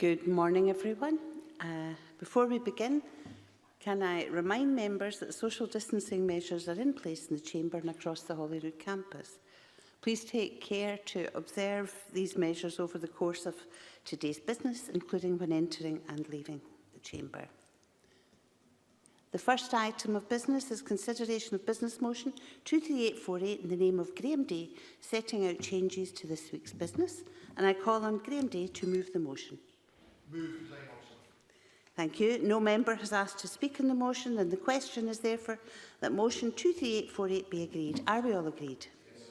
Good morning, everyone. Before we begin, can I remind members that social distancing measures are in place in the Chamber and across the Holyrood campus. Please take care to observe these measures over the course of today's business, including when entering and leaving the Chamber. The first item of business is consideration of business motion 23848 in the name of Graham Day, setting out changes to this week's business. And I call on Graham Day to move the motion. Move, Presiding Officer. Thank you. No member has asked to speak on the motion, and the question is therefore that motion 23848 be agreed. Are we all agreed? Yes.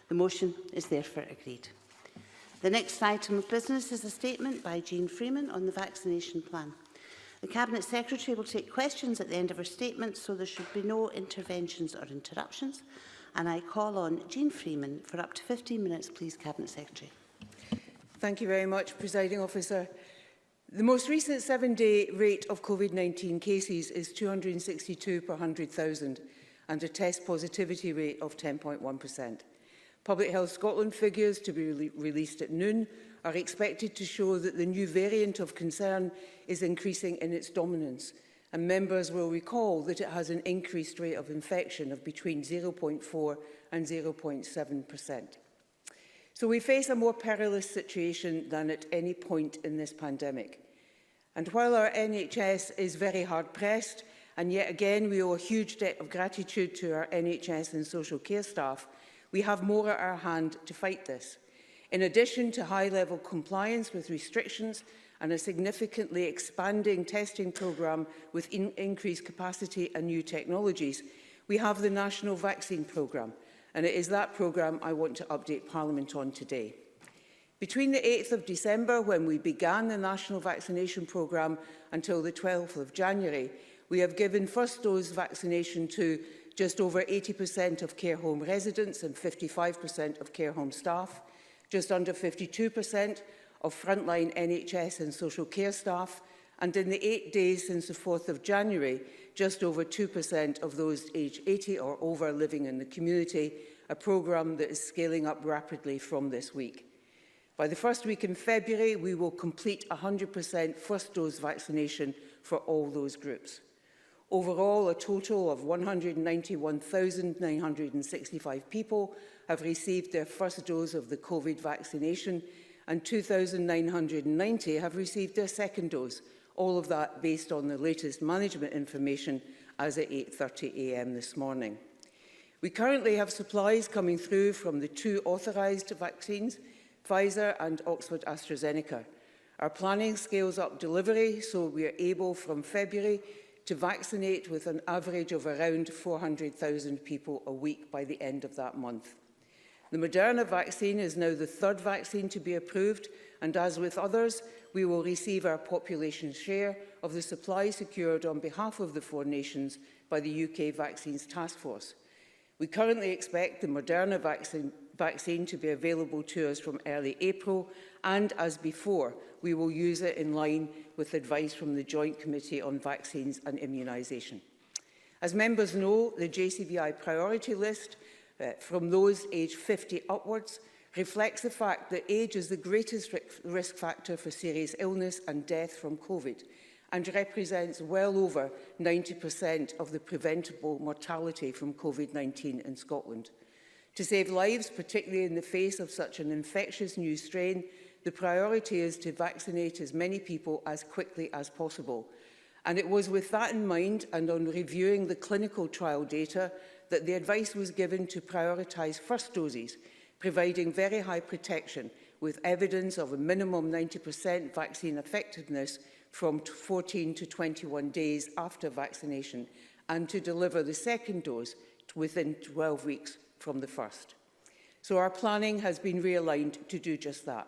The motion is therefore agreed. The next item of business is a statement by Jean Freeman on the vaccination plan. The Cabinet Secretary will take questions at the end of her statement, so there should be no interventions or interruptions. And I call on Jean Freeman for up to 15 minutes, please, Cabinet Secretary. Thank you very much, Presiding Officer. The most recent 7-day rate of COVID-19 cases is 262 per 100,000 and a test positivity rate of 10.1%. Public Health Scotland figures to be released at noon are expected to show that the new variant of concern is increasing in its dominance, and members will recall that it has an increased rate of infection of between 0.4 and 0.7%. So we face a more perilous situation than at any point in this pandemic. And while our NHS is very hard-pressed, and yet again we owe a huge debt of gratitude to our NHS and social care staff, we have more at our hand to fight this. In addition to high-level compliance with restrictions and a significantly expanding testing programme with increased capacity and new technologies, we have the National Vaccine Programme, and it is that programme I want to update Parliament on today. Between the 8th of December, when we began the National Vaccination Programme, until the 12th of January, we have given first dose vaccination to just over 80% of care home residents and 55% of care home staff, just under 52% of frontline NHS and social care staff, and in the 8 days since the 4th of January, just over 2% of those aged 80 or over living in the community, a programme that is scaling up rapidly from this week. By the first week in February, we will complete 100% first dose vaccination for all those groups. Overall, a total of 191,965 people have received their first dose of the COVID vaccination, and 2,990 have received their second dose, all of that based on the latest management information as at 8:30 a.m. this morning. We currently have supplies coming through from the 2 authorised vaccines, Pfizer and Oxford AstraZeneca. Our planning scales up delivery, so we are able from February to vaccinate with an average of around 400,000 people a week by the end of that month. The Moderna vaccine is now the 3rd vaccine to be approved, and as with others, we will receive our population share of the supply secured on behalf of the 4 nations by the UK Vaccines Task Force. We currently expect the Moderna vaccine to be available to us from early April, and as before, we will use it in line with advice from the Joint Committee on Vaccines and Immunisation. As members know, the JCVI priority list from those aged 50 upwards reflects the fact that age is the greatest risk factor for serious illness and death from COVID, and represents well over 90% of the preventable mortality from COVID-19 in Scotland. To save lives, particularly in the face of such an infectious new strain, the priority is to vaccinate as many people as quickly as possible. And it was with that in mind, and on reviewing the clinical trial data, that the advice was given to prioritise first doses, providing very high protection with evidence of a minimum 90% vaccine effectiveness from 14 to 21 days after vaccination, and to deliver the second dose within 12 weeks from the first. So our planning has been realigned to do just that.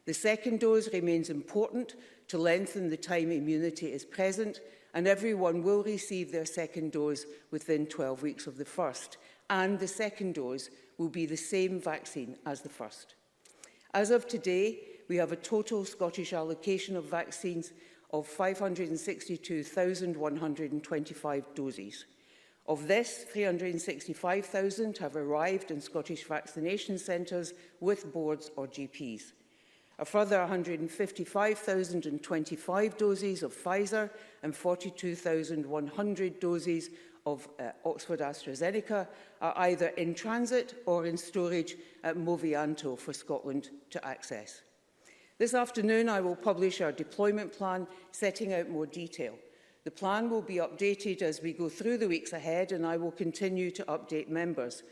The second dose remains important to lengthen the time immunity is present, and everyone will receive their second dose within 12 weeks of the first, and the second dose will be the same vaccine as the first. As of today, we have a total Scottish allocation of vaccines of 562,125 doses. Of this, 365,000 have arrived in Scottish vaccination centres with boards or GPs. A further 155,025 doses of Pfizer and 42,100 doses of Oxford AstraZeneca are either in transit or in storage at Movianto for Scotland to access. This afternoon, I will publish our deployment plan, setting out more detail. The plan will be updated as we go through the weeks ahead, and I will continue to update members.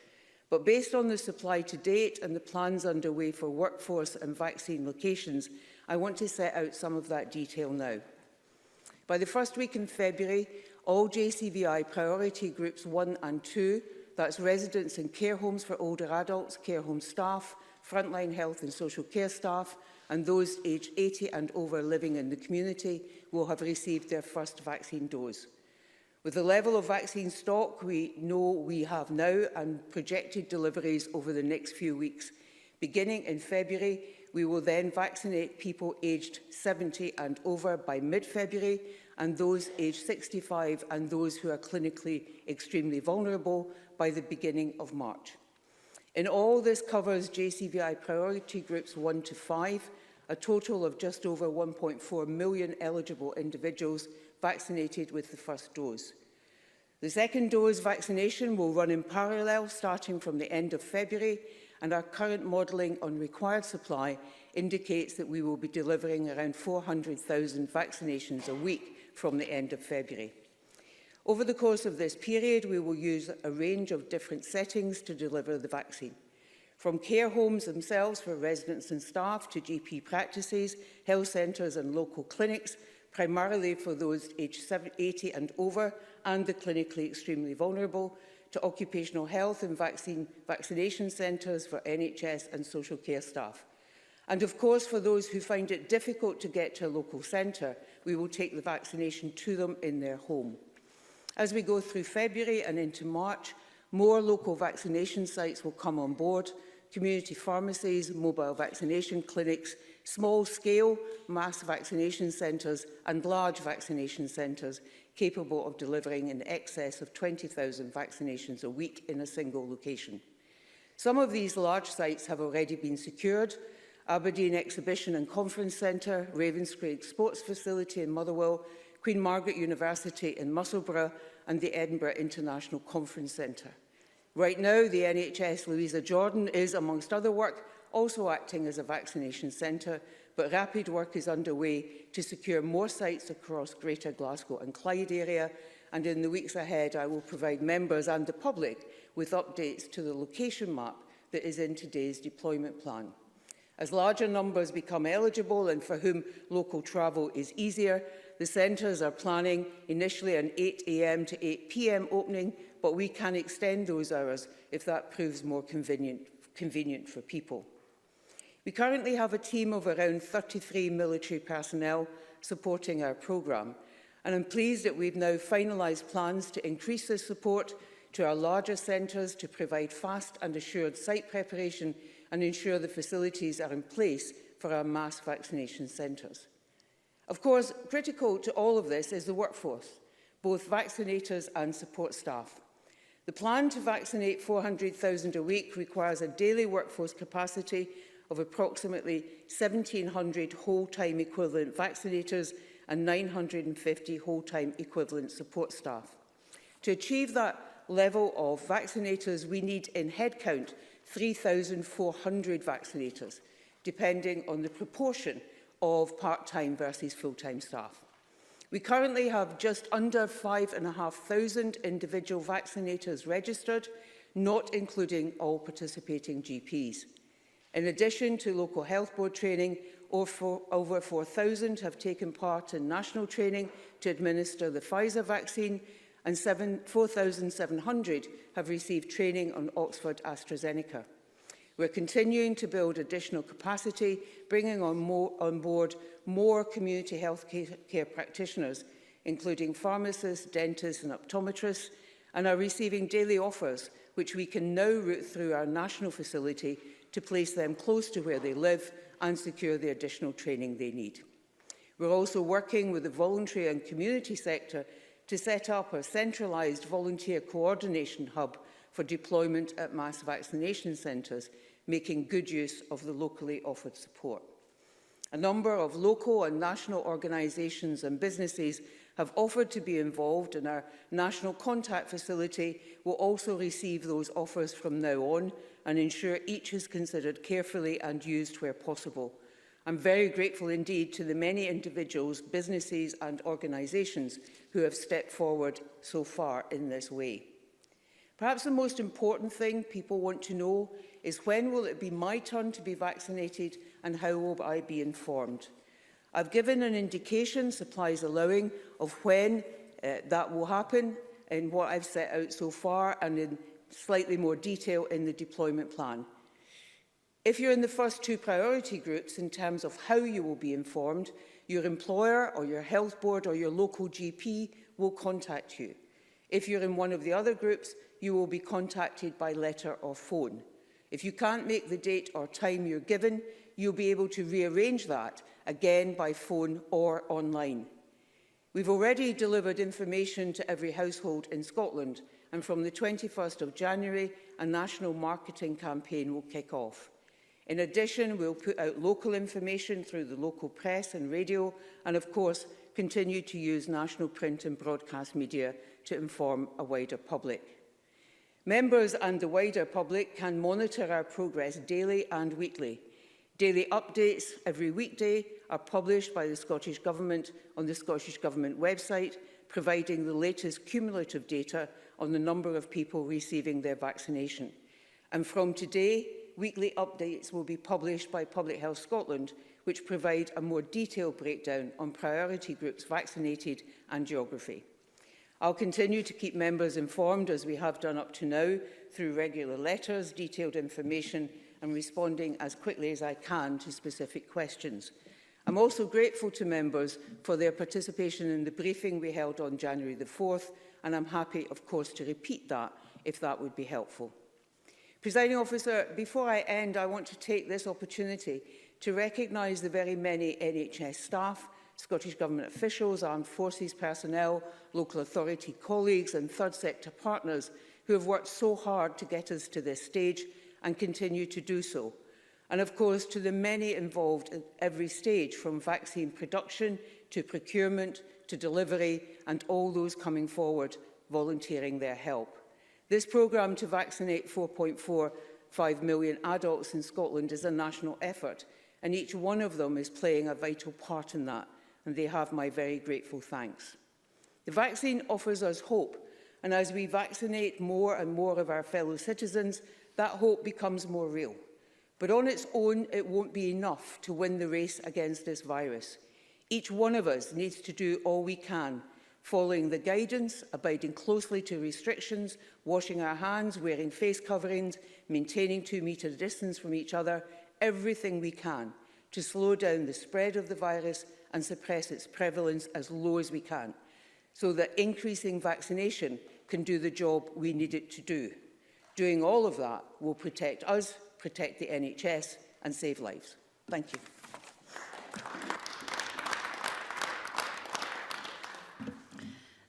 But based on the supply to date and the plans underway for workforce and vaccine locations, I want to set out some of that detail now. By the first week in February, all JCVI priority groups 1 and 2, that's residents in care homes for older adults, care home staff, frontline health and social care staff, and those aged 80 and over living in the community, will have received their first vaccine dose. With the level of vaccine stock we know we have now and projected deliveries over the next few weeks, beginning in February, we will then vaccinate people aged 70 and over by mid-February, and those aged 65 and those who are clinically extremely vulnerable by the beginning of March. In all, this covers JCVI priority groups 1 to 5, a total of just over 1.4 million eligible individuals vaccinated with the first dose. The second dose vaccination will run in parallel starting from the end of February, and our current modelling on required supply indicates that we will be delivering around 400,000 vaccinations a week from the end of February. Over the course of this period, we will use a range of different settings to deliver the vaccine. From care homes themselves for residents and staff to GP practices, health centres and local clinics, primarily for those aged 80 and over and the clinically extremely vulnerable, to occupational health and vaccination centres for NHS and social care staff. And of course, for those who find it difficult to get to a local centre, we will take the vaccination to them in their home. As we go through February and into March, more local vaccination sites will come on board, community pharmacies, mobile vaccination clinics, small-scale mass vaccination centres and large vaccination centres capable of delivering in excess of 20,000 vaccinations a week in a single location. Some of these large sites have already been secured: Aberdeen Exhibition and Conference Centre, Ravenscraig Sports Facility in Motherwell, Queen Margaret University in Musselburgh and the Edinburgh International Conference Centre. Right now, the NHS Louisa Jordan is, amongst other work, also acting as a vaccination centre, but rapid work is underway to secure more sites across Greater Glasgow and Clyde area, and in the weeks ahead I will provide members and the public with updates to the location map that is in today's deployment plan. As larger numbers become eligible and for whom local travel is easier, the centres are planning initially an 8 AM to 8 PM opening, but we can extend those hours if that proves more convenient for people. We currently have a team of around 33 military personnel supporting our programme, and I'm pleased that we've now finalised plans to increase this support to our larger centres to provide fast and assured site preparation and ensure the facilities are in place for our mass vaccination centres. Of course, critical to all of this is the workforce, both vaccinators and support staff. The plan to vaccinate 400,000 a week requires a daily workforce capacity of approximately 1,700 whole-time equivalent vaccinators and 950 whole-time equivalent support staff. To achieve that level of vaccinators, we need in headcount 3,400 vaccinators, depending on the proportion of part-time versus full-time staff. We currently have just under 5,500 individual vaccinators registered, not including all participating GPs. In addition to local health board training, over 4,000 have taken part in national training to administer the Pfizer vaccine, and 4,700 have received training on Oxford AstraZeneca. We're continuing to build additional capacity, bringing on board more community health care practitioners, including pharmacists, dentists and optometrists, and are receiving daily offers, which we can now route through our national facility to place them close to where they live and secure the additional training they need. We're also working with the voluntary and community sector to set up a centralised volunteer coordination hub for deployment at mass vaccination centres, making good use of the locally offered support. A number of local and national organisations and businesses have offered to be involved, and our National Contact Facility will also receive those offers from now on and ensure each is considered carefully and used where possible. I'm very grateful indeed to the many individuals, businesses and organisations who have stepped forward so far in this way. Perhaps the most important thing people want to know is when will it be my turn to be vaccinated and how will I be informed? I've given an indication, supplies allowing, of when that will happen in what I've set out so far and in slightly more detail in the deployment plan. If you're in the first two priority groups in terms of how you will be informed, your employer or your health board or your local GP will contact you. If you're in one of the other groups, you will be contacted by letter or phone. If you can't make the date or time you're given, you'll be able to rearrange that, again by phone or online. We've already delivered information to every household in Scotland, and from the 21st of January, a national marketing campaign will kick off. In addition, we'll put out local information through the local press and radio, and of course, continue to use national print and broadcast media to inform a wider public. Members and the wider public can monitor our progress daily and weekly. Daily updates every weekday are published by the Scottish Government on the Scottish Government website, providing the latest cumulative data on the number of people receiving their vaccination. And from today, weekly updates will be published by Public Health Scotland, which provide a more detailed breakdown on priority groups vaccinated and geography. I'll continue to keep members informed, as we have done up to now, through regular letters, detailed information, and responding as quickly as I can to specific questions. I'm also grateful to members for their participation in the briefing we held on January the 4th, and I'm happy, of course, to repeat that if that would be helpful. Presiding Officer, before I end, I want to take this opportunity to recognise the very many NHS staff, Scottish Government officials, armed forces personnel, local authority colleagues and third sector partners who have worked so hard to get us to this stage and continue to do so. And of course, to the many involved at every stage, from vaccine production to procurement to delivery, and all those coming forward volunteering their help. This programme to vaccinate 4.45 million adults in Scotland is a national effort, and each one of them is playing a vital part in that, and they have my very grateful thanks. The vaccine offers us hope, and as we vaccinate more and more of our fellow citizens, that hope becomes more real. But on its own, it won't be enough to win the race against this virus. Each one of us needs to do all we can, following the guidance, abiding closely to restrictions, washing our hands, wearing face coverings, maintaining 2-metre distance from each other, everything we can to slow down the spread of the virus and suppress its prevalence as low as we can, so that increasing vaccination can do the job we need it to do. Doing all of that will protect us, protect the NHS and save lives. Thank you.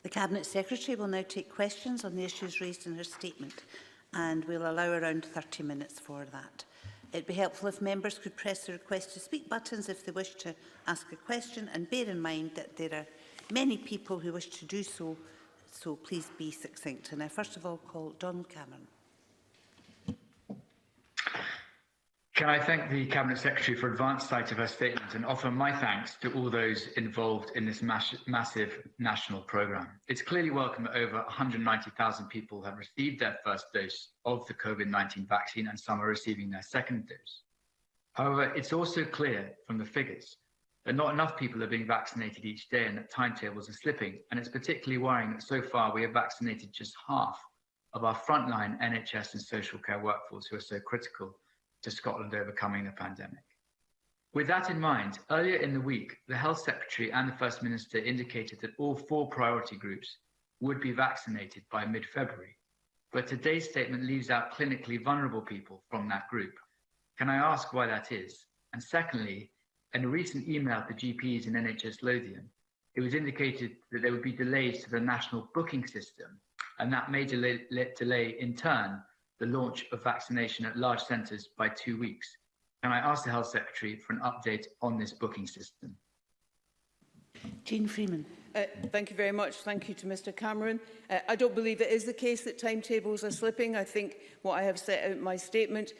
The Cabinet Secretary will now take questions on the issues raised in her statement, and we'll allow around 30 minutes for that. It would be helpful if members could press the request to speak buttons if they wish to ask a question, and bear in mind that there are many people who wish to do so, so please be succinct. And I first of all call Donald Cameron. Can I thank the Cabinet Secretary for advance sight of her statement and offer my thanks to all those involved in this massive national programme. It's clearly welcome that over 190,000 people have received their first dose of the COVID-19 vaccine and some are receiving their second dose. However, it's also clear from the figures that not enough people are being vaccinated each day and that timetables are slipping. And it's particularly worrying that so far we have vaccinated just half of our frontline NHS and social care workforce who are so critical to Scotland overcoming the pandemic. With that in mind, earlier in the week, the Health Secretary and the First Minister indicated that all 4 priority groups would be vaccinated by mid-February. But today's statement leaves out clinically vulnerable people from that group. Can I ask why that is? And secondly, in a recent email to GPs in NHS Lothian, it was indicated that there would be delays to the national booking system, and that may delay in turn the launch of vaccination at large centres by 2 weeks. Can I ask the Health Secretary for an update on this booking system? Jean Freeman. Thank you very much. Thank you to Mr Cameron. I don't believe it is the case that timetables are slipping. I think what I have set out in my statement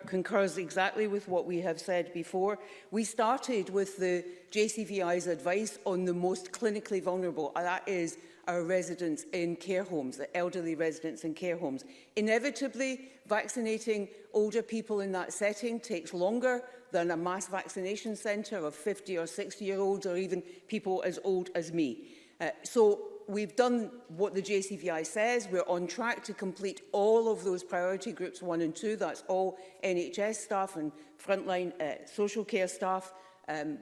concurs exactly with what we have said before. We started with the JCVI's advice on the most clinically vulnerable, and that is our residents in care homes, the elderly residents in care homes. Inevitably, vaccinating older people in that setting takes longer than a mass vaccination centre of 50 or 60-year-olds or even people as old as me. So we've done what the JCVI says. We're on track to complete all of those priority groups 1 and 2. That's all NHS staff and frontline social care staff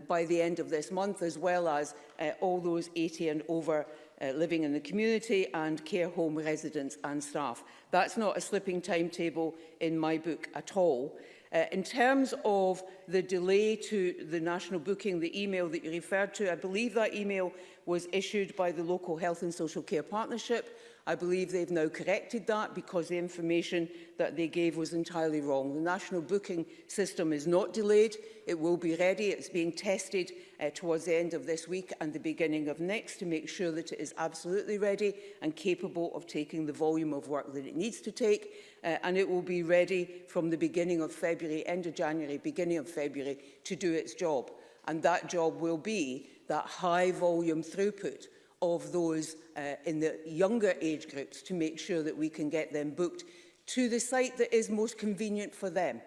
by the end of this month, as well as all those 80 and over living in the community and care home residents and staff. That's not a slipping timetable in my book at all. In terms of the delay to the national booking, the email that you referred to, I believe that email was issued by the local Health and Social Care Partnership. I believe they've now corrected that because the information that they gave was entirely wrong. The national booking system is not delayed. It will be ready. It's being tested towards the end of this week and the beginning of next to make sure that it is absolutely ready and capable of taking the volume of work that it needs to take. And it will be ready from the beginning of February, end of January, beginning of February, to do its job. And that job will be that high volume throughput of those in the younger age groups to make sure that we can get them booked to the site that is most convenient for them.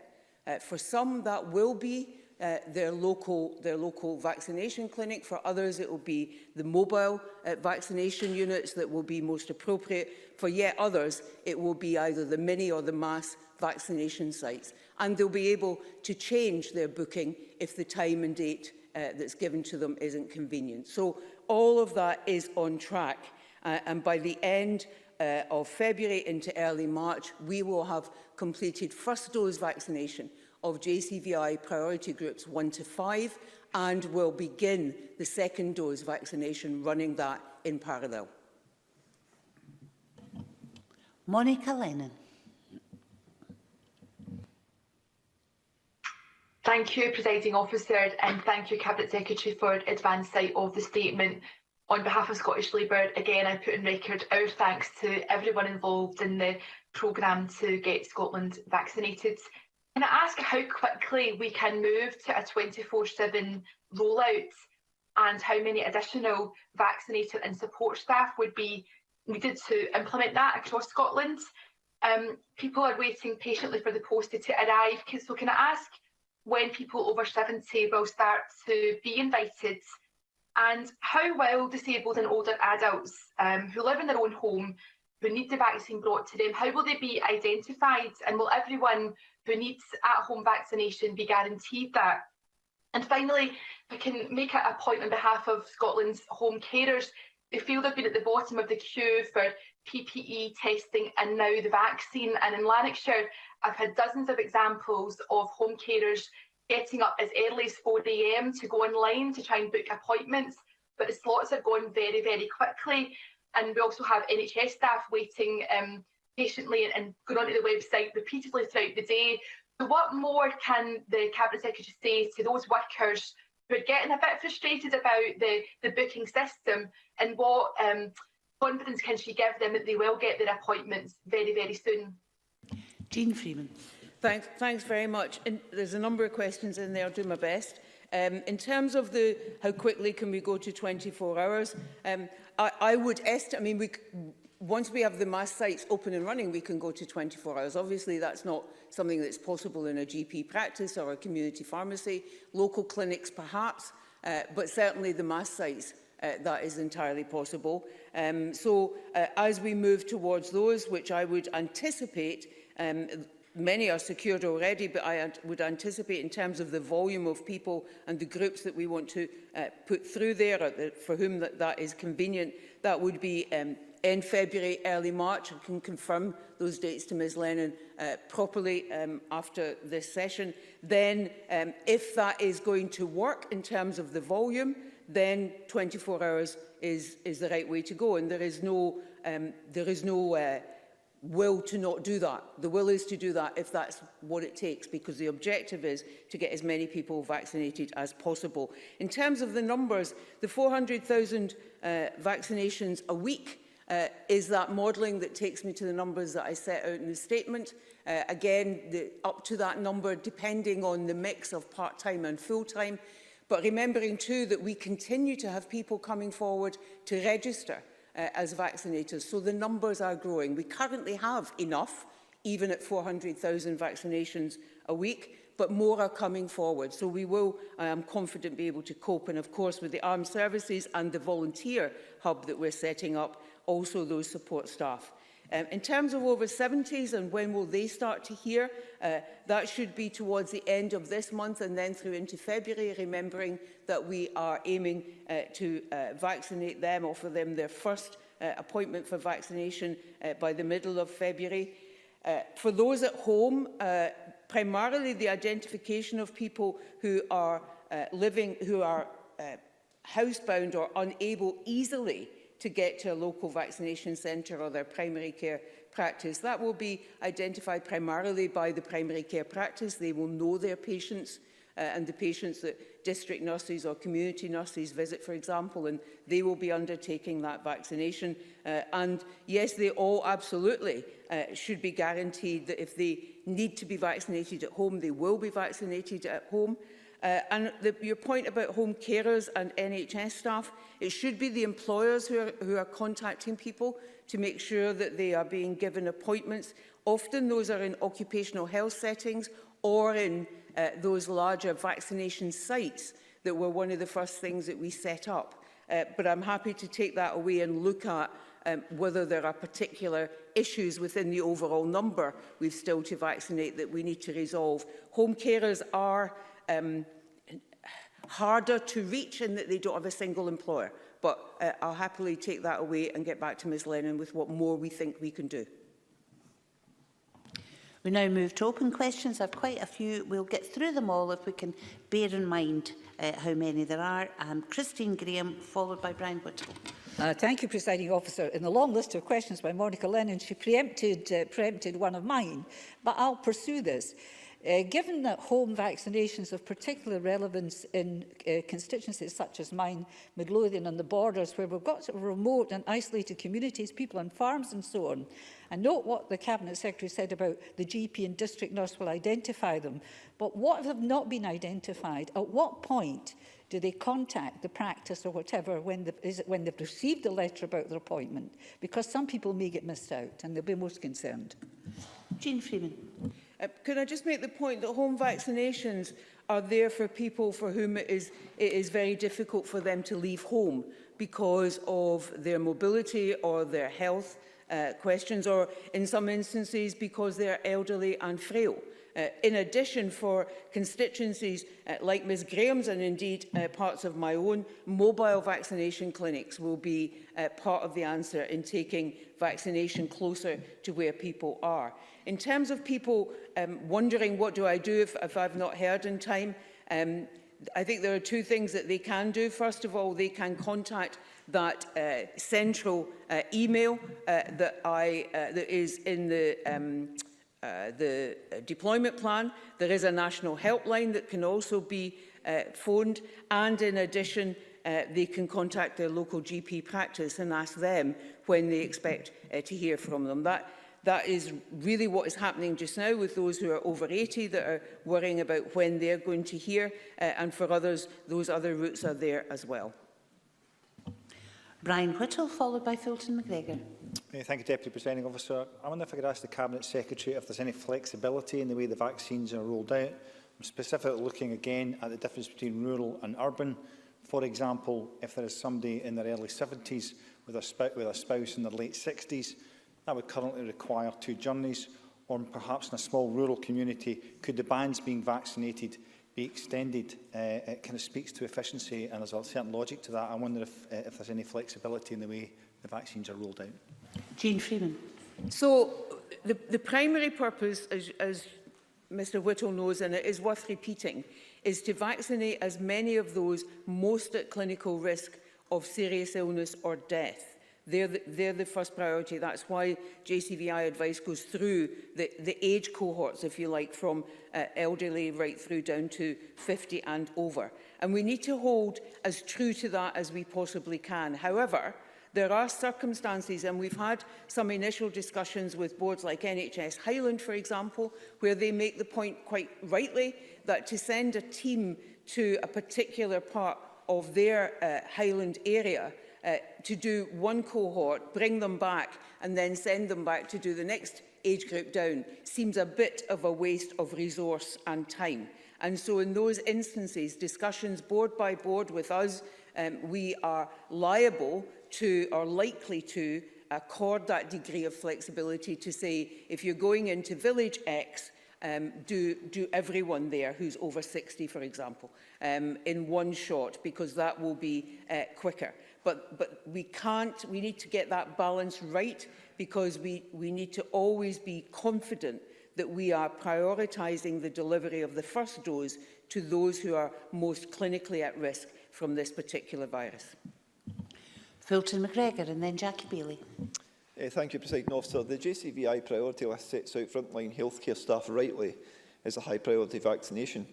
For some, that will be their local vaccination clinic. For others, it will be the mobile vaccination units that will be most appropriate. For yet others, it will be either the mini or the mass vaccination sites. And they'll be able to change their booking if the time and date that's given to them isn't convenient. So all of that is on track. And by the end of February into early March, we will have completed first dose vaccination of JCVI priority groups 1 to 5 and will begin the second dose vaccination, running that in parallel. Monica Lennon. Thank you, Presiding Officer, and thank you, Cabinet Secretary, for advance sight of the statement. On behalf of Scottish Labour, again, I put in record our thanks to everyone involved in the programme to get Scotland vaccinated. Can I ask how quickly we can move to a 24/7 rollout and how many additional vaccinator and support staff would be needed to implement that across Scotland? People are waiting patiently for the posted to arrive. So can I ask when people over 70 will start to be invited? And how will disabled and older adults who live in their own home, who need the vaccine brought to them, how will they be identified? And will everyone who needs at-home vaccination be guaranteed that? And finally, if I can make a point on behalf of Scotland's home carers, they feel they've been at the bottom of the queue for PPE testing and now the vaccine. And in Lanarkshire, I've had dozens of examples of home carers getting up as early as 4 AM to go online to try and book appointments, but the slots are going very, very quickly. And we also have NHS staff waiting patiently and going onto the website repeatedly throughout the day. So what more can the Cabinet Secretary say to those workers who are getting a bit frustrated about the booking system, and what confidence can she give them that they will get their appointments very, very soon? Jean Freeman. Thanks very much. And there's a number of questions in there. I'll do my best. In terms of how quickly can we go to 24 hours, I would estimate, I mean, once we have the mass sites open and running, we can go to 24 hours. Obviously, that's not something that's possible in a GP practice or a community pharmacy, local clinics perhaps, but certainly the mass sites, that is entirely possible. As we move towards those, which I would anticipate, many are secured already, but I would anticipate in terms of the volume of people and the groups that we want to put through there, for whom that is convenient, that would be end February, early March. I can confirm those dates to Ms Lennon properly after this session. Then, if that is going to work in terms of the volume, then 24 hours is the right way to go. And there is no will to not do that. The will is to do that if that's what it takes, because the objective is to get as many people vaccinated as possible. In terms of the numbers, the 400,000 vaccinations a week is that modelling that takes me to the numbers that I set out in the statement. Again, up to that number, depending on the mix of part-time and full-time. But remembering too that we continue to have people coming forward to register as vaccinators. So the numbers are growing. We currently have enough, even at 400,000 vaccinations a week, but more are coming forward. So we will, I am confident, be able to cope. And of course, with the armed services and the volunteer hub that we're setting up, also those support staff. In terms of over 70s and when will they start to hear, that should be towards the end of this month and then through into February, remembering that we are aiming to vaccinate them, offer them their first appointment for vaccination by the middle of February. For those at home, primarily the identification of people who are housebound or unable easily to get to a local vaccination centre or their primary care practice. That will be identified primarily by the primary care practice. They will know their patients and the patients that district nurses or community nurses visit, for example, and they will be undertaking that vaccination. And yes, they all absolutely should be guaranteed that if they need to be vaccinated at home, they will be vaccinated at home. And your point about home carers and NHS staff, it should be the employers who are contacting people to make sure that they are being given appointments. Often those are in occupational health settings or in those larger vaccination sites that were one of the first things that we set up. But I'm happy to take that away and look at whether there are particular issues within the overall number we've still to vaccinate that we need to resolve. Home carers are harder to reach in that they don't have a single employer. But I'll happily take that away and get back to Ms Lennon with what more we think we can do. We now move to open questions. I have quite a few. We'll get through them all if we can bear in mind how many there are. Christine Graham, followed by Brian Whittle. Thank you, Presiding Officer. In the long list of questions by Monica Lennon, she preempted one of mine, but I'll pursue this. Given that home vaccinations of particular relevance in constituencies such as mine, Midlothian and the borders, where we've got sort of remote and isolated communities, people on farms and so on, and note what the Cabinet Secretary said about the GP and district nurse will identify them, but what have not been identified? At what point do they contact the practice or whatever when they've received a letter about their appointment? Because some people may get missed out and they'll be most concerned. Jean Freeman. Can I just make the point that home vaccinations are there for people for whom it is very difficult for them to leave home because of their mobility or their health questions, or in some instances because they are elderly and frail. In addition, for constituencies like Ms Graham's and indeed parts of my own, mobile vaccination clinics will be part of the answer in taking vaccination closer to where people are. In terms of people wondering what do I do if I've not heard in time, I think there are two things that they can do. First of all, they can contact that central email that is in the deployment plan. There is a national helpline that can also be phoned, and in addition they can contact their local GP practice and ask them when they expect to hear from them. That is really what is happening just now with those who are over 80 that are worrying about when they're going to hear, and for others those other routes are there as well. Brian Whittle, followed by Fulton McGregor. Thank you, Deputy Presiding Officer. I wonder if I could ask the Cabinet Secretary if there's any flexibility in the way the vaccines are rolled out. I'm specifically looking again at the difference between rural and urban. For example, if there is somebody in their early 70s with a spouse in their late 60s, that would currently require 2 journeys, or perhaps in a small rural community, could the bands being vaccinated be extended? It kind of speaks to efficiency, and there's a certain logic to that. I wonder if there's any flexibility in the way the vaccines are rolled out. Jean Freeman. So the primary purpose, as Mr Whittle knows, and it is worth repeating, is to vaccinate as many of those most at clinical risk of serious illness or death. They're the first priority. That's why JCVI advice goes through the age cohorts, if you like, from elderly right through down to 50 and over. And we need to hold as true to that as we possibly can. However, there are circumstances, and we've had some initial discussions with boards like NHS Highland, for example, where they make the point quite rightly that to send a team to a particular part of their Highland area to do one cohort, bring them back and then send them back to do the next age group down seems a bit of a waste of resource and time. And so in those instances, discussions board by board with us, we are liable to or likely to accord that degree of flexibility to say, if you're going into village X, do everyone there who's over 60, for example, in one shot, because that will be quicker. But we need to get that balance right, because we need to always be confident that we are prioritising the delivery of the first dose to those who are most clinically at risk from this particular virus. Fulton McGregor and then Jackie Bailey. Thank you, Presiding Officer. The JCVI priority list sets out frontline healthcare staff rightly as a high priority vaccination.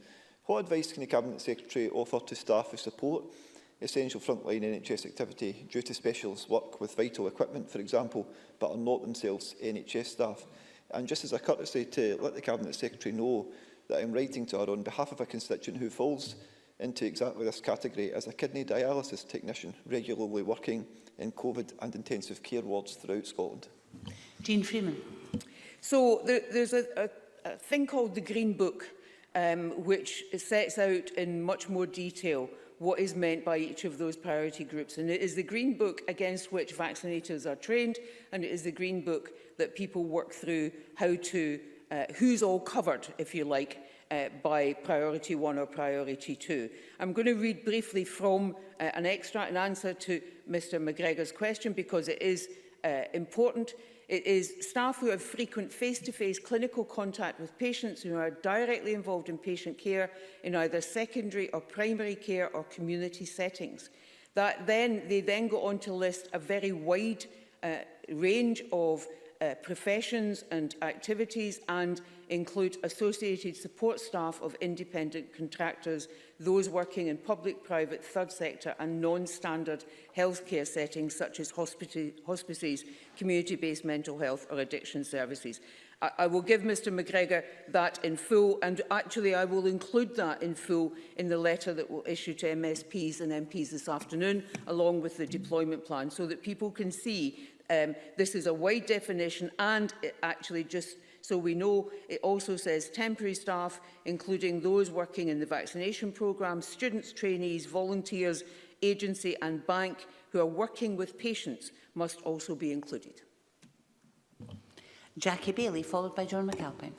What advice can the Cabinet Secretary offer to staff who support essential frontline NHS activity due to specialist work with vital equipment, for example, but are not themselves NHS staff? And just as a courtesy to let the Cabinet Secretary know that I'm writing to her on behalf of a constituent who falls into exactly this category as a kidney dialysis technician, regularly working in COVID and intensive care wards throughout Scotland. Jean Freeman. So there's a thing called the Green Book, which sets out in much more detail what is meant by each of those priority groups. And it is the Green Book against which vaccinators are trained, and it is the Green Book that people work through how to, who's all covered, if you like, by priority 1 or priority 2. I'm going to read briefly from an extract in answer to Mr McGregor's question, because it is important. It is staff who have frequent face-to-face clinical contact with patients who are directly involved in patient care in either secondary or primary care or community settings. They then go on to list a very wide range of professions and activities, and include associated support staff of independent contractors, those working in public, private, third sector and non-standard healthcare settings such as hospices, community-based mental health or addiction services. I will give Mr McGregor that in full, and actually I will include that in full in the letter that we'll issue to MSPs and MPs this afternoon, along with the deployment plan, so that people can see this is a wide definition, and it actually, just so we know, it also says temporary staff, including those working in the vaccination programme, students, trainees, volunteers, agency and bank who are working with patients must also be included. Jackie Bailey, followed by John McAlpine.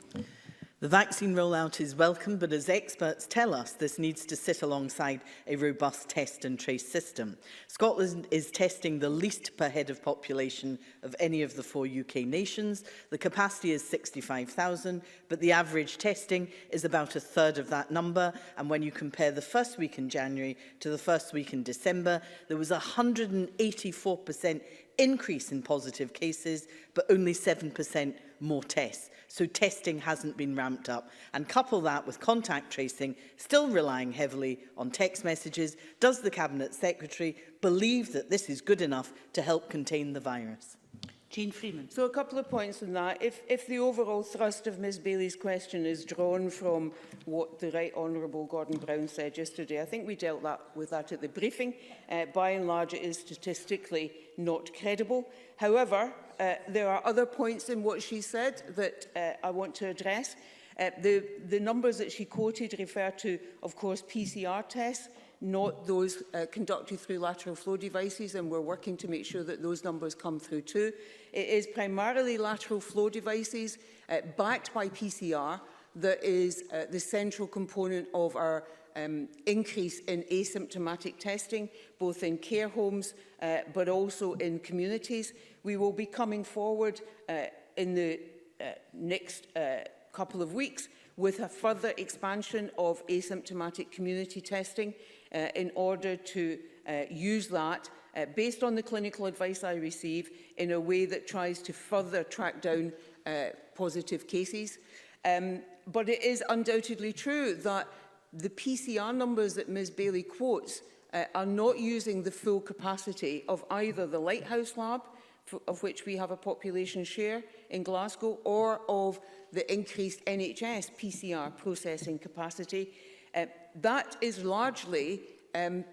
The vaccine rollout is welcome, but as experts tell us, this needs to sit alongside a robust test and trace system. Scotland is testing the least per head of population of any of the 4 UK nations. The capacity is 65,000, but the average testing is about a third of that number. And when you compare the first week in January to the first week in December, there was a 184% increase in positive cases, but only 7% more tests. So testing hasn't been ramped up. And couple that with contact tracing, still relying heavily on text messages, does the Cabinet Secretary believe that this is good enough to help contain the virus? Jean Freeman. So a couple of points on that. If the overall thrust of Ms Bailey's question is drawn from what the Right Honourable Gordon Brown said yesterday, I think we dealt with that at the briefing. By and large, it is statistically not credible. However, there are other points in what she said that I want to address. The numbers that she quoted refer to, of course, PCR tests, not those conducted through lateral flow devices, and we're working to make sure that those numbers come through too. It is primarily lateral flow devices backed by PCR that is the central component of our increase in asymptomatic testing, both in care homes but also in communities. We will be coming forward in the next couple of weeks with a further expansion of asymptomatic community testing in order to use that based on the clinical advice I receive, in a way that tries to further track down positive cases. But it is undoubtedly true that the PCR numbers that Ms Bailey quotes are not using the full capacity of either the Lighthouse Lab, of which we have a population share in Glasgow, or of the increased NHS PCR processing capacity. That is largely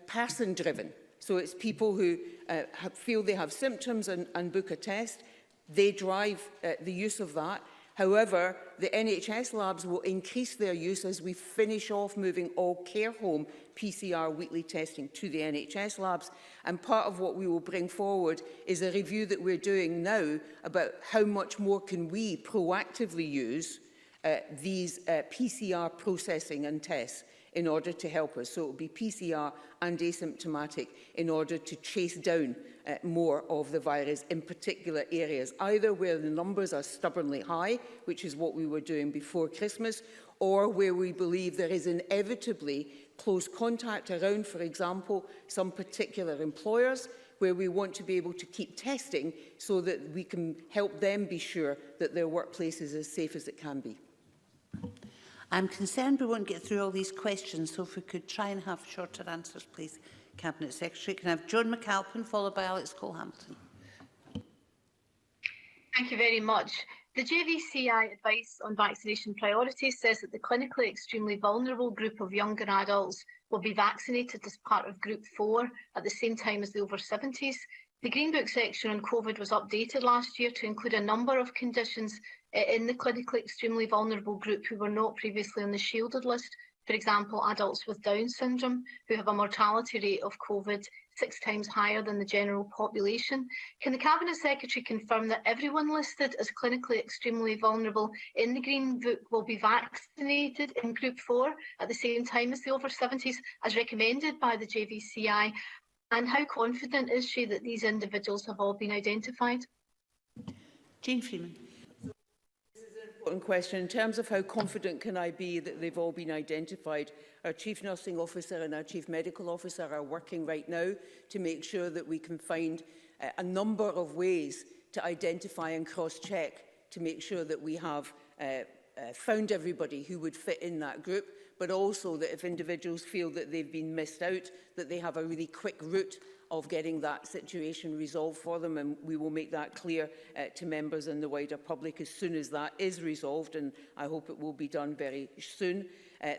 person-driven. So it's people who feel they have symptoms and book a test. They drive the use of that. However, the NHS labs will increase their use as we finish off moving all care home PCR weekly testing to the NHS labs. And part of what we will bring forward is a review that we're doing now about how much more can we proactively use these PCR processing and tests in order to help us. So it will be PCR and asymptomatic in order to chase down more of the virus in particular areas, either where the numbers are stubbornly high, which is what we were doing before Christmas, or where we believe there is inevitably close contact around, for example, some particular employers, where we want to be able to keep testing so that we can help them be sure that their workplace is as safe as it can be. I'm concerned we won't get through all these questions, so if we could try and have shorter answers, please. Cabinet Secretary. Can I have Joan McAlpin, followed by Alex Cole-Hamilton? Thank you very much. The JVCI advice on vaccination priorities says that the clinically extremely vulnerable group of younger adults will be vaccinated as part of Group 4 at the same time as the over 70s. The Green Book section on COVID was updated last year to include a number of conditions in the clinically extremely vulnerable group who were not previously on the shielded list. For example, adults with Down syndrome who have a mortality rate of COVID 6 times higher than the general population. Can the Cabinet Secretary confirm that everyone listed as clinically extremely vulnerable in the Green Book will be vaccinated in Group 4 at the same time as the over 70s as recommended by the JVCI? And how confident is she that these individuals have all been identified? Jane Freeman. Important question. In terms of how confident can I be that they've all been identified, our Chief Nursing Officer and our Chief Medical Officer are working right now to make sure that we can find a number of ways to identify and cross-check to make sure that we have found everybody who would fit in that group, but also that if individuals feel that they've been missed out, that they have a really quick route of getting that situation resolved for them, and we will make that clear to members and the wider public as soon as that is resolved, and I hope it will be done very soon.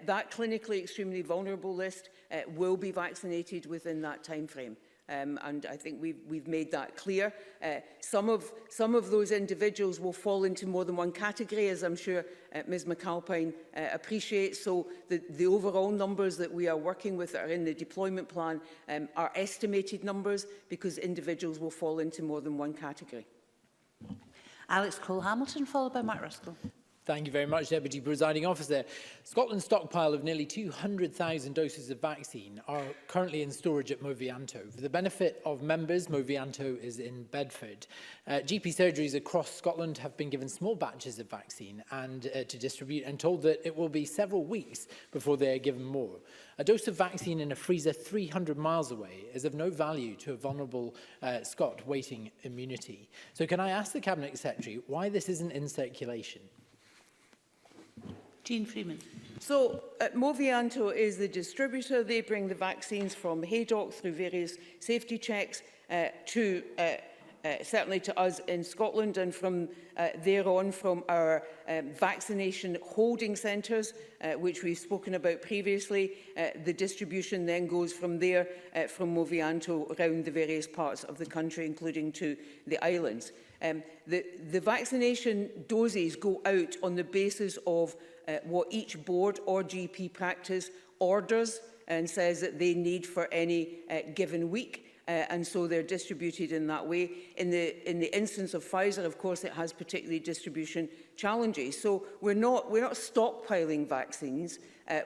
That clinically extremely vulnerable list will be vaccinated within that time frame. And I think we've made that clear. Some of those individuals will fall into more than one category, as I'm sure Ms McAlpine appreciates. So the overall numbers that we are working with that are in the deployment plan are estimated numbers because individuals will fall into more than one category. Alex Cole-Hamilton, followed by Mark Ruskell. Thank you very much, Deputy Presiding Officer. Scotland's stockpile of nearly 200,000 doses of vaccine are currently in storage at Movianto. For the benefit of members, Movianto is in Bedford. GP surgeries across Scotland have been given small batches of vaccine and to distribute and told that it will be several weeks before they are given more. A dose of vaccine in a freezer 300 miles away is of no value to a vulnerable Scot waiting immunity. So can I ask the Cabinet Secretary why this isn't in circulation? Jean Freeman. So Movianto is the distributor. They bring the vaccines from Haydock through various safety checks certainly to us in Scotland, and from there on from our vaccination holding centres, which we've spoken about previously. The distribution then goes from there, from Movianto, around the various parts of the country, including to the islands. The vaccination doses go out on the basis of what each board or GP practice orders and says that they need for any given week. And so they're distributed in that way. In the instance of Pfizer, of course, it has particularly distribution challenges. So we're not stockpiling vaccines.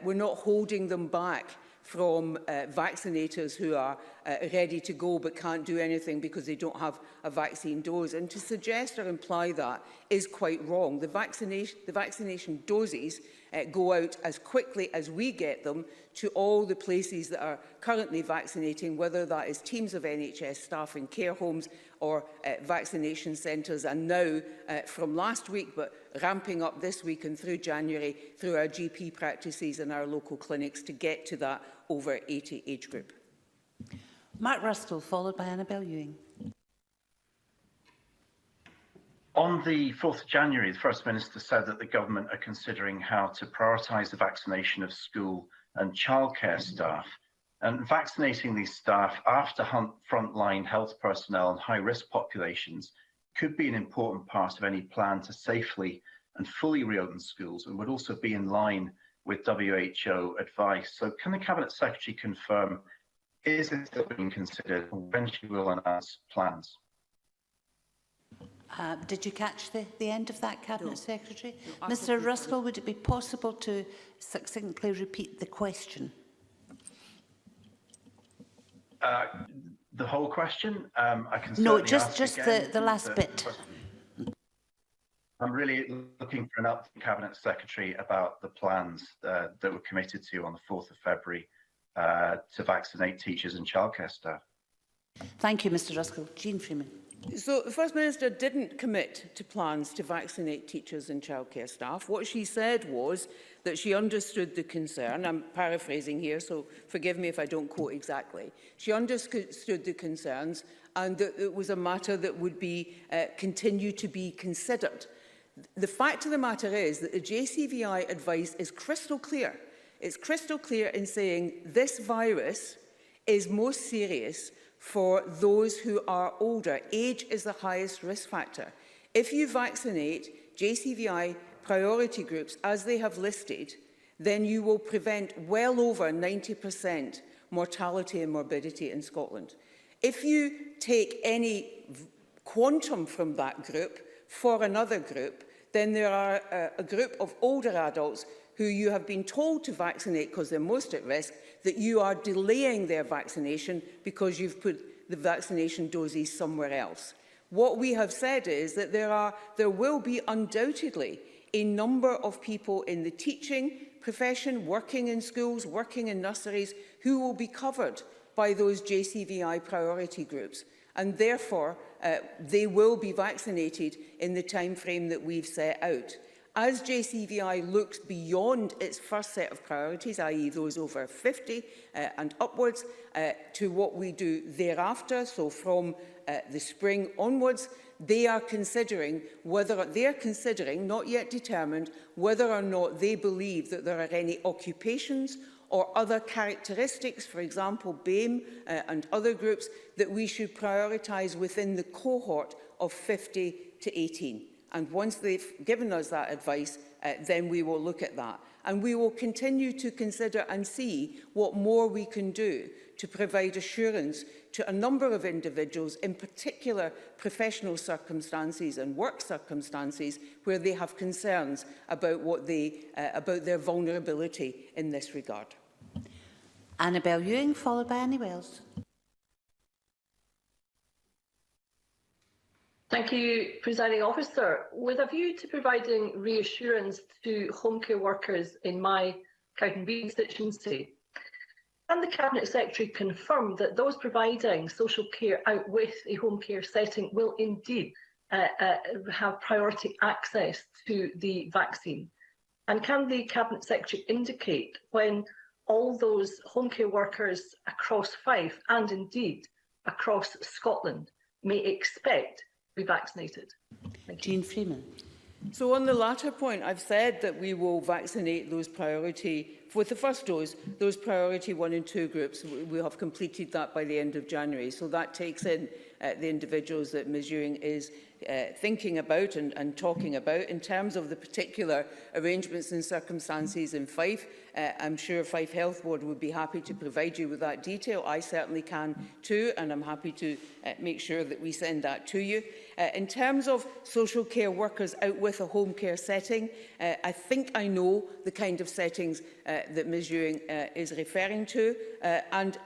We're not holding them back from vaccinators who are ready to go but can't do anything because they don't have a vaccine dose. And to suggest or imply that is quite wrong. The vaccination doses go out as quickly as we get them to all the places that are currently vaccinating, whether that is teams of NHS staff in care homes or vaccination centres, and now from last week, but ramping up this week and through January, through our GP practices and our local clinics to get to that over 80 age group. Mark Ruskell, followed by Annabel Ewing. On the 4th of January, the First Minister said that the government are considering how to prioritise the vaccination of school and childcare staff. And vaccinating these staff after frontline health personnel and high-risk populations could be an important part of any plan to safely and fully reopen schools, and would also be in line with WHO advice. So can the Cabinet Secretary confirm, is it still being considered, and when she will announce plans? Did you catch the end of that, Cabinet Secretary? No, Mr Ruskell, would it be possible to succinctly repeat the question? The whole question? I can No, certainly just ask again the last bit. I'm really looking for an update from Cabinet Secretary about the plans that were committed to on the 4th of February to vaccinate teachers and childcare staff. Thank you, Mr Ruskell. Jean Freeman. So the First Minister didn't commit to plans to vaccinate teachers and childcare staff. What she said was that she understood the concern. I'm paraphrasing here, so forgive me if I don't quote exactly. She understood the concerns and that it was a matter that would be continue to be considered. The fact of the matter is that the JCVI advice is crystal clear. It's crystal clear in saying this virus is most serious for those who are older. Age is the highest risk factor. If you vaccinate JCVI priority groups, as they have listed, then you will prevent well over 90% mortality and morbidity in Scotland. If you take any quantum from that group for another group, then there are a group of older adults who you have been told to vaccinate because they're most at risk, that you are delaying their vaccination because you've put the vaccination doses somewhere else. What we have said is that there will be undoubtedly a number of people in the teaching profession, working in schools, working in nurseries, who will be covered by those JCVI priority groups. And therefore, they will be vaccinated in the time frame that we've set out. As JCVI looks beyond its first set of priorities, i.e. those over 50 and upwards, to what we do thereafter, so from the spring onwards, they are considering, not yet determined, whether or not they believe that there are any occupations or other characteristics, for example, BAME and other groups, that we should prioritise within the cohort of 50 to 18. And once they've given us that advice, then we will look at that. And we will continue to consider and see what more we can do to provide assurance to a number of individuals, in particular professional circumstances and work circumstances, where they have concerns about about their vulnerability in this regard. Annabel Ewing, followed by Annie Wells. Thank you, Presiding Officer. With a view to providing reassurance to home care workers in my Cowdenbeath constituency, can the Cabinet Secretary confirm that those providing social care out with a home care setting will indeed have priority access to the vaccine? And can the Cabinet Secretary indicate when all those home care workers across Fife and indeed across Scotland may expect be vaccinated? Jean Freeman. So on the latter point, I've said that we will vaccinate those priority, with the first dose, those priority 1 and 2 groups. We have completed that by the end of January. So that takes in the individuals that Ms Ewing is thinking about and talking about. In terms of the particular arrangements and circumstances in Fife, I'm sure Fife Health Board would be happy to provide you with that detail. I certainly can too, and I'm happy to make sure that we send that to you. In terms of social care workers out with a home care setting, I think I know the kind of settings that Ms Ewing is referring to, and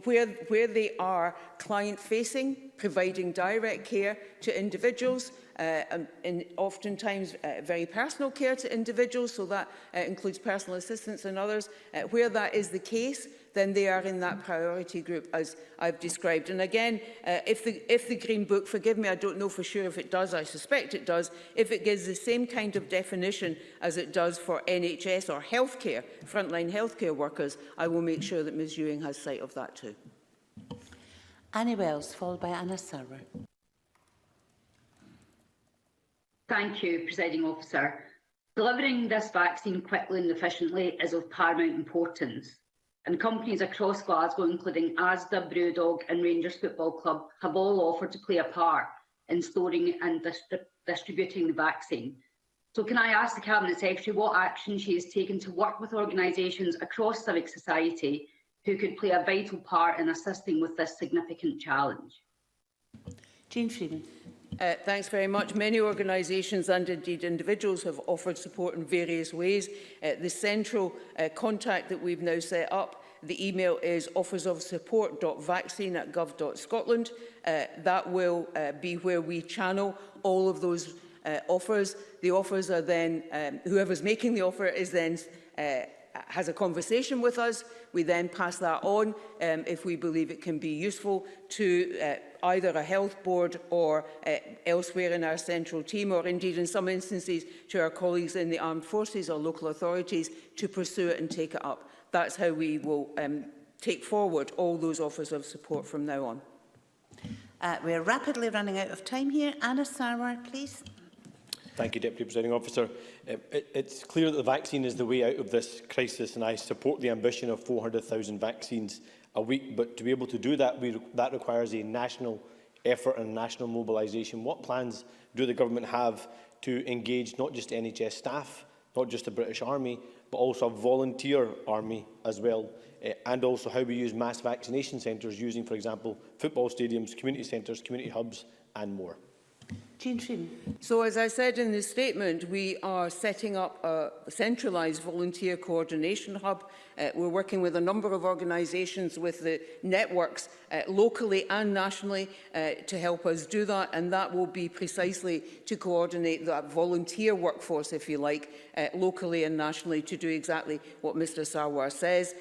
where they are client-facing, providing direct care to individuals, and oftentimes very personal care to individuals, so that includes personal assistants and others. Where that is the case, then they are in that priority group as I've described. And again, if the Green Book, forgive me, I don't know for sure if it does, I suspect it does, if it gives the same kind of definition as it does for NHS or healthcare, frontline healthcare workers, I will make sure that Ms Ewing has sight of that too. Annie Wells, followed by Anna Sarwar. Thank you, Presiding Officer. Delivering this vaccine quickly and efficiently is of paramount importance, and companies across Glasgow, including Asda, Brewdog and Rangers Football Club, have all offered to play a part in storing and distributing the vaccine. So can I ask the Cabinet Secretary what action she has taken to work with organisations across civic society who could play a vital part in assisting with this significant challenge? Jane Freeman. Thanks very much. Many organisations and indeed individuals have offered support in various ways. The central contact that we've now set up, the email is offersofsupport.vaccine@gov.scotland. That will be where we channel all of those offers. The offers are then, whoever's making the offer is then has a conversation with us. We then pass that on if we believe it can be useful to either a health board or elsewhere in our central team, or indeed in some instances to our colleagues in the armed forces or local authorities to pursue it and take it up. That's how we will take forward all those offers of support from now on. We're rapidly running out of time here. Anna Sarwar, please. Thank you, Deputy Presiding Officer. It's clear that the vaccine is the way out of this crisis, and I support the ambition of 400,000 vaccines a week. But to be able to do that, that requires a national effort and national mobilisation. What plans do the government have to engage not just NHS staff, not just the British Army, but also a volunteer army as well? And also how we use mass vaccination centres using, for example, football stadiums, community centres, community hubs and more. Jane Freeman. So, as I said in the statement, we are setting up a centralised volunteer coordination hub. We're working with a number of organisations with the networks locally and nationally to help us do that, and that will be precisely to coordinate that volunteer workforce, if you like, locally and nationally to do exactly what Mr Sarwar says.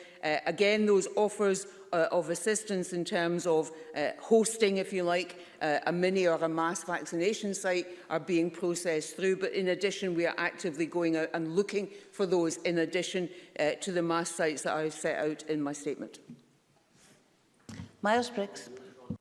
Again, those offers of assistance in terms of hosting, if you like, a mini or a mass vaccination site are being processed through. But in addition, we are actively going out and looking for those in addition to the mass sites that I've set out in my statement. Miles Briggs.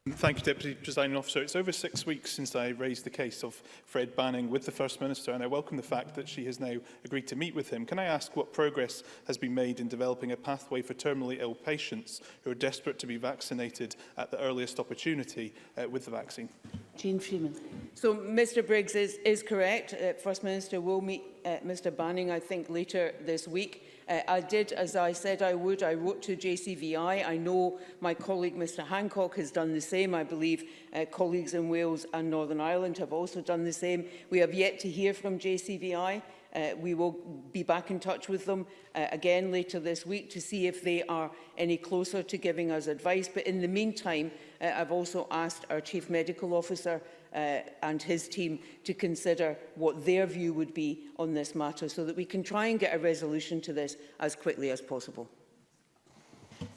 Thank you, Deputy Presiding Officer. It's over 6 weeks since I raised the case of Fred Banning with the First Minister, and I welcome the fact that she has now agreed to meet with him. Can I ask what progress has been made in developing a pathway for terminally ill patients who are desperate to be vaccinated at the earliest opportunity with the vaccine? Jane Freeman. So Mr Briggs is correct. First Minister will meet Mr Banning, I think, later this week. I did, as I said I would, I wrote to JCVI. I know my colleague Mr Hancock has done the same. I believe colleagues in Wales and Northern Ireland have also done the same. We have yet to hear from JCVI. We will be back in touch with them again later this week to see if they are any closer to giving us advice. But in the meantime, I've also asked our Chief Medical Officer and his team to consider what their view would be on this matter so that we can try and get a resolution to this as quickly as possible.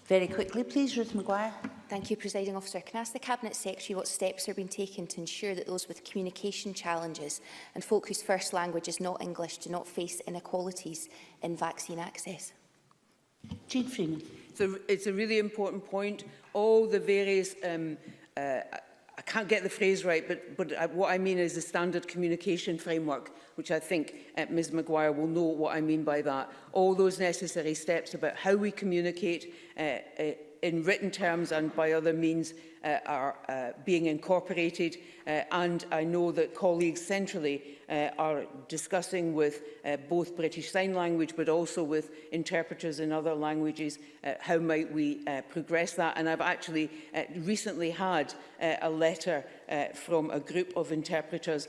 Very quickly, please, Ruth Maguire. Thank you, Presiding Officer. Can I ask the Cabinet Secretary what steps are being taken to ensure that those with communication challenges and folk whose first language is not English do not face inequalities in vaccine access? Jane Freeman. So it's a really important point. All the various I can't get the phrase right, but what I mean is the standard communication framework, which I think Ms Maguire will know what I mean by that. All those necessary steps about how we communicate in written terms and by other means are being incorporated, and I know that colleagues centrally are discussing with both British Sign Language but also with interpreters in other languages how might we progress that. And I've actually recently had a letter from a group of interpreters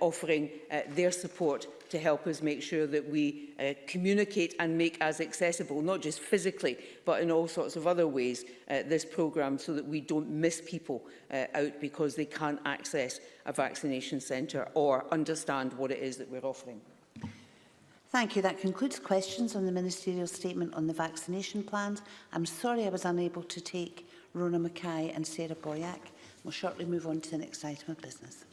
offering their support to help us make sure that we communicate and make as accessible, not just physically, but in all sorts of other ways, this programme, so that we don't miss people out because they can't access a vaccination centre or understand what it is that we're offering. Thank you. That concludes questions on the Ministerial statement on the vaccination plans. I'm sorry I was unable to take Rona Mackay and Sarah Boyack. We'll shortly move on to the next item of business.